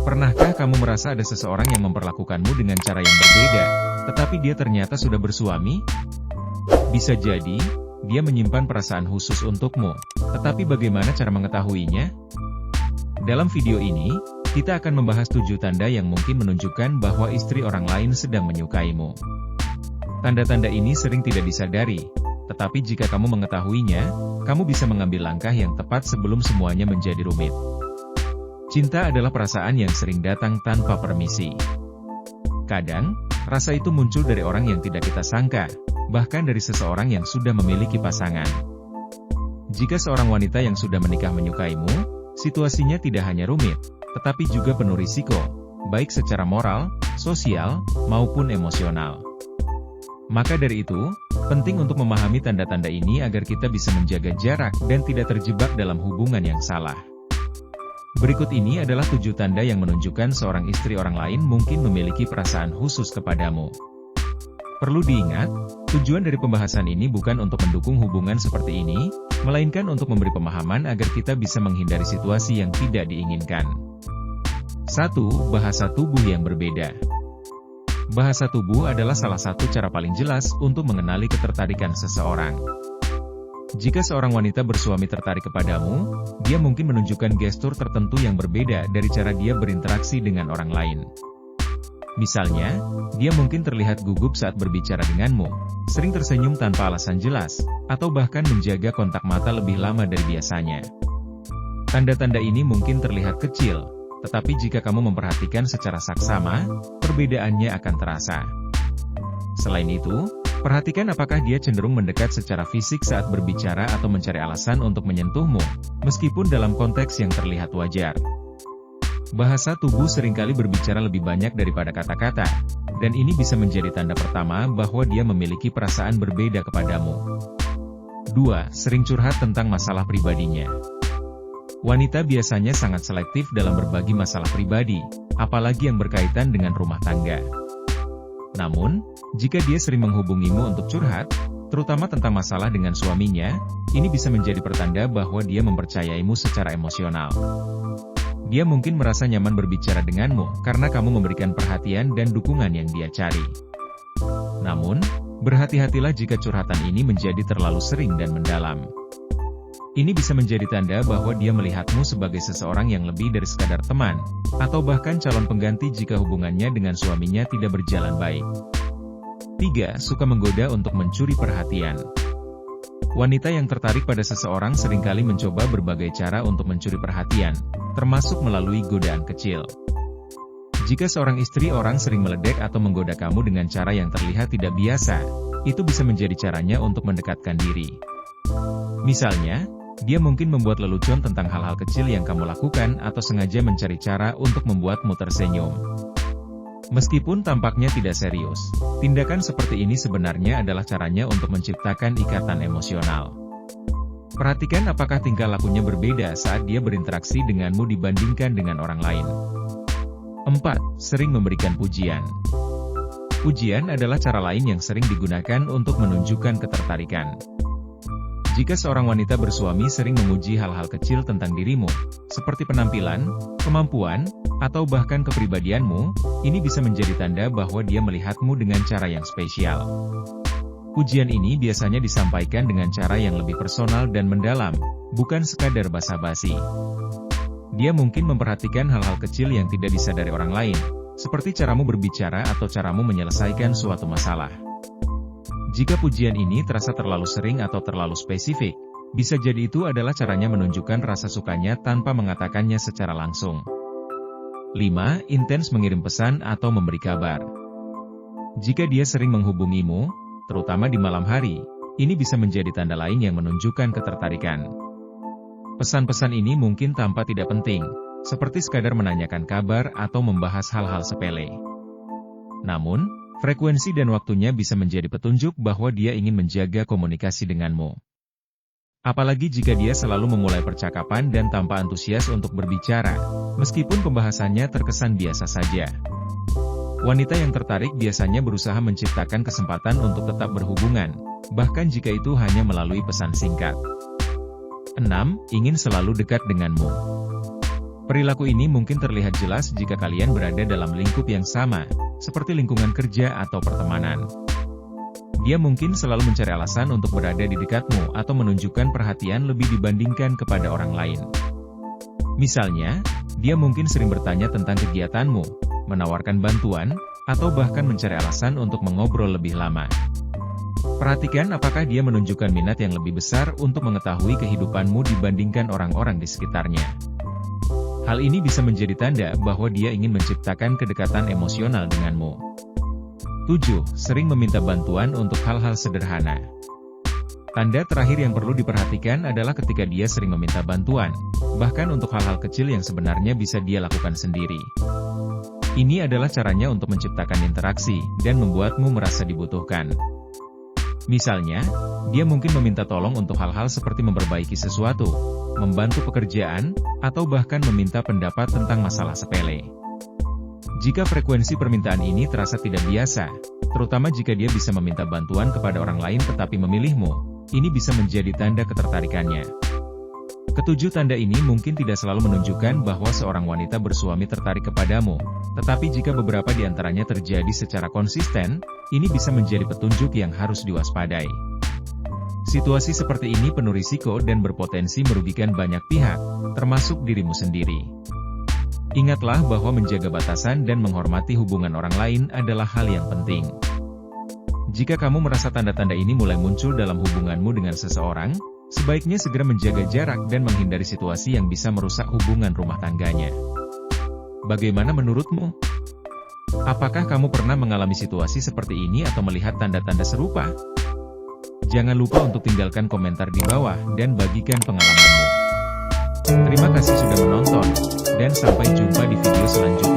Pernahkah kamu merasa ada seseorang yang memperlakukanmu dengan cara yang berbeda, tetapi dia ternyata sudah bersuami? Bisa jadi, dia menyimpan perasaan khusus untukmu. Tetapi bagaimana cara mengetahuinya? Dalam video ini, kita akan membahas 7 tanda yang mungkin menunjukkan bahwa istri orang lain sedang menyukaimu. Tanda-tanda ini sering tidak disadari, tetapi jika kamu mengetahuinya, kamu bisa mengambil langkah yang tepat sebelum semuanya menjadi rumit. Cinta adalah perasaan yang sering datang tanpa permisi. Kadang, rasa itu muncul dari orang yang tidak kita sangka, bahkan dari seseorang yang sudah memiliki pasangan. Jika seorang wanita yang sudah menikah menyukaimu, situasinya tidak hanya rumit, tetapi juga penuh risiko, baik secara moral, sosial, maupun emosional. Maka dari itu, penting untuk memahami tanda-tanda ini agar kita bisa menjaga jarak dan tidak terjebak dalam hubungan yang salah. Berikut ini adalah 7 tanda yang menunjukkan seorang istri orang lain mungkin memiliki perasaan khusus kepadamu. Perlu diingat, tujuan dari pembahasan ini bukan untuk mendukung hubungan seperti ini, melainkan untuk memberi pemahaman agar kita bisa menghindari situasi yang tidak diinginkan. 1. Bahasa tubuh yang berbeda. Bahasa tubuh adalah salah satu cara paling jelas untuk mengenali ketertarikan seseorang. Jika seorang wanita bersuami tertarik kepadamu, dia mungkin menunjukkan gestur tertentu yang berbeda dari cara dia berinteraksi dengan orang lain. Misalnya, dia mungkin terlihat gugup saat berbicara denganmu, sering tersenyum tanpa alasan jelas, atau bahkan menjaga kontak mata lebih lama dari biasanya. Tanda-tanda ini mungkin terlihat kecil, tetapi jika kamu memperhatikan secara saksama, perbedaannya akan terasa. Selain itu, perhatikan apakah dia cenderung mendekat secara fisik saat berbicara atau mencari alasan untuk menyentuhmu, meskipun dalam konteks yang terlihat wajar. Bahasa tubuh seringkali berbicara lebih banyak daripada kata-kata, dan ini bisa menjadi tanda pertama bahwa dia memiliki perasaan berbeda kepadamu. 2. Sering curhat tentang masalah pribadinya. Wanita biasanya sangat selektif dalam berbagi masalah pribadi, apalagi yang berkaitan dengan rumah tangga. Namun, jika dia sering menghubungimu untuk curhat, terutama tentang masalah dengan suaminya, ini bisa menjadi pertanda bahwa dia mempercayaimu secara emosional. Dia mungkin merasa nyaman berbicara denganmu karena kamu memberikan perhatian dan dukungan yang dia cari. Namun, berhati-hatilah jika curhatan ini menjadi terlalu sering dan mendalam. Ini bisa menjadi tanda bahwa dia melihatmu sebagai seseorang yang lebih dari sekadar teman, atau bahkan calon pengganti jika hubungannya dengan suaminya tidak berjalan baik. 3. Suka menggoda untuk mencuri perhatian. Wanita yang tertarik pada seseorang seringkali mencoba berbagai cara untuk mencuri perhatian, termasuk melalui godaan kecil. Jika seorang istri orang sering meledek atau menggoda kamu dengan cara yang terlihat tidak biasa, itu bisa menjadi caranya untuk mendekatkan diri. Misalnya, dia mungkin membuat lelucon tentang hal-hal kecil yang kamu lakukan atau sengaja mencari cara untuk membuatmu tersenyum. Meskipun tampaknya tidak serius, tindakan seperti ini sebenarnya adalah caranya untuk menciptakan ikatan emosional. Perhatikan apakah tingkah lakunya berbeda saat dia berinteraksi denganmu dibandingkan dengan orang lain. 4. Sering memberikan pujian. Pujian adalah cara lain yang sering digunakan untuk menunjukkan ketertarikan. Jika seorang wanita bersuami sering memuji hal-hal kecil tentang dirimu, seperti penampilan, kemampuan, atau bahkan kepribadianmu, ini bisa menjadi tanda bahwa dia melihatmu dengan cara yang spesial. Pujian ini biasanya disampaikan dengan cara yang lebih personal dan mendalam, bukan sekadar basa-basi. Dia mungkin memperhatikan hal-hal kecil yang tidak disadari orang lain, seperti caramu berbicara atau caramu menyelesaikan suatu masalah. Jika pujian ini terasa terlalu sering atau terlalu spesifik, bisa jadi itu adalah caranya menunjukkan rasa sukanya tanpa mengatakannya secara langsung. 5. Intens mengirim pesan atau memberi kabar. Jika dia sering menghubungimu, terutama di malam hari, ini bisa menjadi tanda lain yang menunjukkan ketertarikan. Pesan-pesan ini mungkin tampak tidak penting, seperti sekadar menanyakan kabar atau membahas hal-hal sepele. Namun, frekuensi dan waktunya bisa menjadi petunjuk bahwa dia ingin menjaga komunikasi denganmu. Apalagi jika dia selalu memulai percakapan dan tanpa antusias untuk berbicara, meskipun pembahasannya terkesan biasa saja. Wanita yang tertarik biasanya berusaha menciptakan kesempatan untuk tetap berhubungan, bahkan jika itu hanya melalui pesan singkat. 6. Ingin selalu dekat denganmu. Perilaku ini mungkin terlihat jelas jika kalian berada dalam lingkup yang sama, seperti lingkungan kerja atau pertemanan. Dia mungkin selalu mencari alasan untuk berada di dekatmu atau menunjukkan perhatian lebih dibandingkan kepada orang lain. Misalnya, dia mungkin sering bertanya tentang kegiatanmu, menawarkan bantuan, atau bahkan mencari alasan untuk mengobrol lebih lama. Perhatikan apakah dia menunjukkan minat yang lebih besar untuk mengetahui kehidupanmu dibandingkan orang-orang di sekitarnya. Hal ini bisa menjadi tanda bahwa dia ingin menciptakan kedekatan emosional denganmu. 7. Sering meminta bantuan untuk hal-hal sederhana. Tanda terakhir yang perlu diperhatikan adalah ketika dia sering meminta bantuan, bahkan untuk hal-hal kecil yang sebenarnya bisa dia lakukan sendiri. Ini adalah caranya untuk menciptakan interaksi dan membuatmu merasa dibutuhkan. Misalnya, dia mungkin meminta tolong untuk hal-hal seperti memperbaiki sesuatu, membantu pekerjaan, atau bahkan meminta pendapat tentang masalah sepele. Jika frekuensi permintaan ini terasa tidak biasa, terutama jika dia bisa meminta bantuan kepada orang lain tetapi memilihmu, ini bisa menjadi tanda ketertarikannya. Ketujuh tanda ini mungkin tidak selalu menunjukkan bahwa seorang wanita bersuami tertarik kepadamu, tetapi jika beberapa di antaranya terjadi secara konsisten, ini bisa menjadi petunjuk yang harus diwaspadai. Situasi seperti ini penuh risiko dan berpotensi merugikan banyak pihak, termasuk dirimu sendiri. Ingatlah bahwa menjaga batasan dan menghormati hubungan orang lain adalah hal yang penting. Jika kamu merasa tanda-tanda ini mulai muncul dalam hubunganmu dengan seseorang, sebaiknya segera menjaga jarak dan menghindari situasi yang bisa merusak hubungan rumah tangganya. Bagaimana menurutmu? Apakah kamu pernah mengalami situasi seperti ini atau melihat tanda-tanda serupa? Jangan lupa untuk tinggalkan komentar di bawah dan bagikan pengalamanmu. Terima kasih sudah menonton, dan sampai jumpa di video selanjutnya.